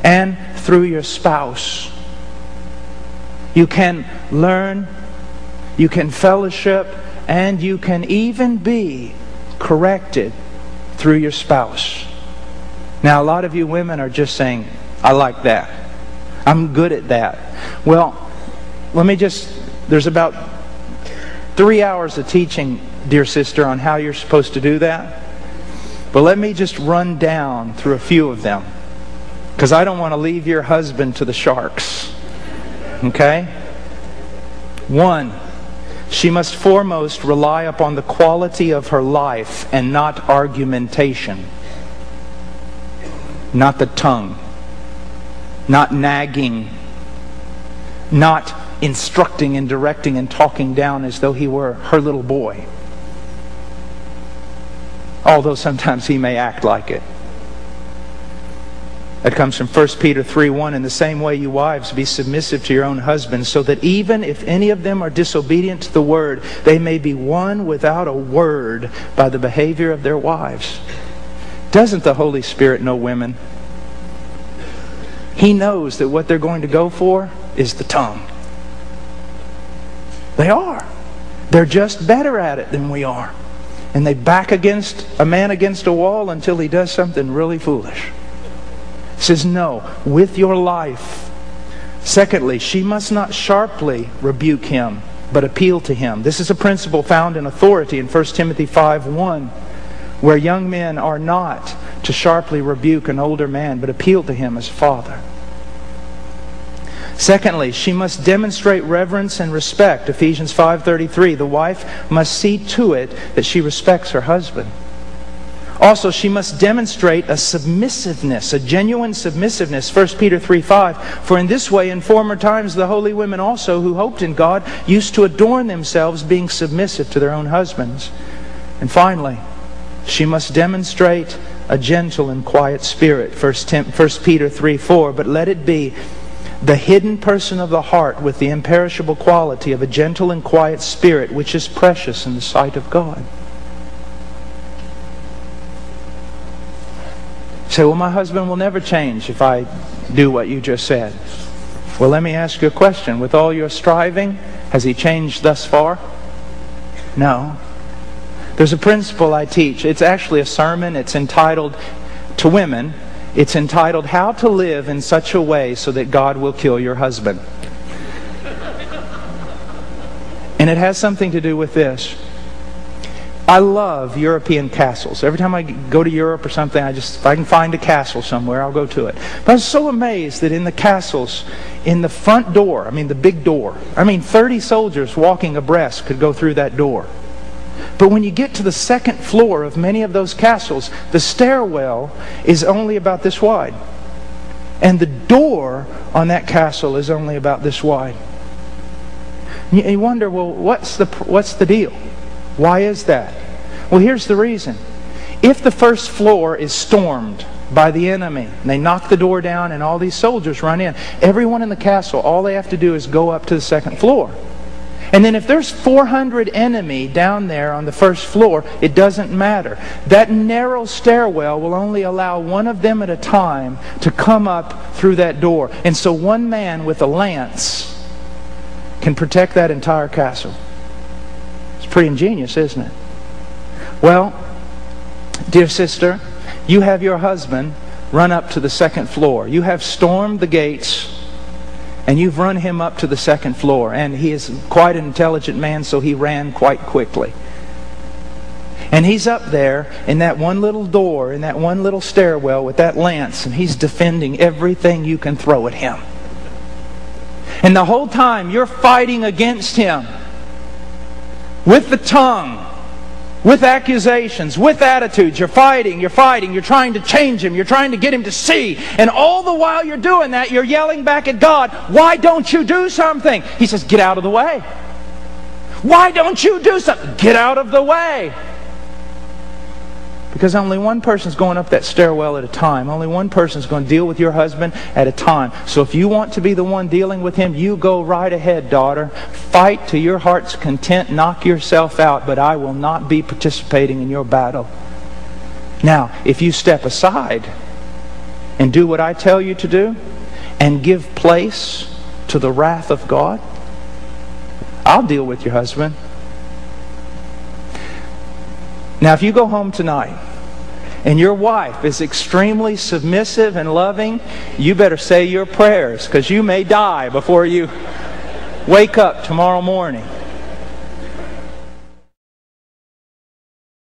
and through your spouse. You can learn, you can fellowship, and you can even be corrected through your spouse. Now, a lot of you women are just saying, I like that. I'm good at that. Well, there's about 3 hours of teaching, dear sister, on how you're supposed to do that. But let me just run down through a few of them, because I don't want to leave your husband to the sharks. Okay? 1, she must foremost rely upon the quality of her life and not argumentation. Not the tongue. Not nagging. Not instructing and directing and talking down as though he were her little boy. Although sometimes he may act like it. That comes from 1 Peter 3:1. In the same way, you wives, be submissive to your own husbands, so that even if any of them are disobedient to the word, they may be won without a word by the behavior of their wives. Doesn't the Holy Spirit know women? He knows that what they're going to go for is the tongue. They are. They're just better at it than we are. And they back a man against a wall until he does something really foolish. He says, no, with your life. Secondly, she must not sharply rebuke him, but appeal to him. This is a principle found in authority in 1 Timothy 5:1, where young men are not to sharply rebuke an older man, but appeal to him as father. Secondly, she must demonstrate reverence and respect. Ephesians 5:33, the wife must see to it that she respects her husband. Also, she must demonstrate a submissiveness, a genuine submissiveness. 1 Peter 3:5, for in this way in former times the holy women also who hoped in God used to adorn themselves, being submissive to their own husbands. And finally, she must demonstrate a gentle and quiet spirit. 1 Peter 3:4, but let it be the hidden person of the heart with the imperishable quality of a gentle and quiet spirit, which is precious in the sight of God. You say, well, my husband will never change if I do what you just said. Well, let me ask you a question. With all your striving, has he changed thus far? No. There's a principle I teach. It's actually a sermon. It's entitled, to women, it's entitled, How to Live in Such a Way So That God Will Kill Your Husband. And it has something to do with this. I love European castles. Every time I go to Europe or something, if I can find a castle somewhere, I'll go to it. But I was so amazed that in the castles, in the front door, the big door, 30 soldiers walking abreast could go through that door. But when you get to the second floor of many of those castles, the stairwell is only about this wide. And the door on that castle is only about this wide. You wonder, well, what's the deal? Why is that? Well, here's the reason. If the first floor is stormed by the enemy, and they knock the door down and all these soldiers run in, everyone in the castle, all they have to do is go up to the second floor. And then if there's 400 enemy down there on the first floor, it doesn't matter. That narrow stairwell will only allow one of them at a time to come up through that door. And so one man with a lance can protect that entire castle. It's pretty ingenious, isn't it? Well, dear sister, you have your husband run up to the second floor. You have stormed the gates, and you've run him up to the second floor. And he is quite an intelligent man, so he ran quite quickly. And he's up there in that one little door, in that one little stairwell with that lance, and he's defending everything you can throw at him. And the whole time you're fighting against him with the tongue, with accusations, with attitudes. You're fighting, you're trying to change him, you're trying to get him to see. And all the while you're doing that, you're yelling back at God, why don't you do something? He says, get out of the way. Why don't you do something? Get out of the way. Because only one person's going up that stairwell at a time. Only one person's going to deal with your husband at a time. So if you want to be the one dealing with him, you go right ahead, daughter. Fight to your heart's content. Knock yourself out. But I will not be participating in your battle. Now, if you step aside and do what I tell you to do and give place to the wrath of God, I'll deal with your husband. Now, if you go home tonight and your wife is extremely submissive and loving, you better say your prayers, because you may die before you wake up tomorrow morning.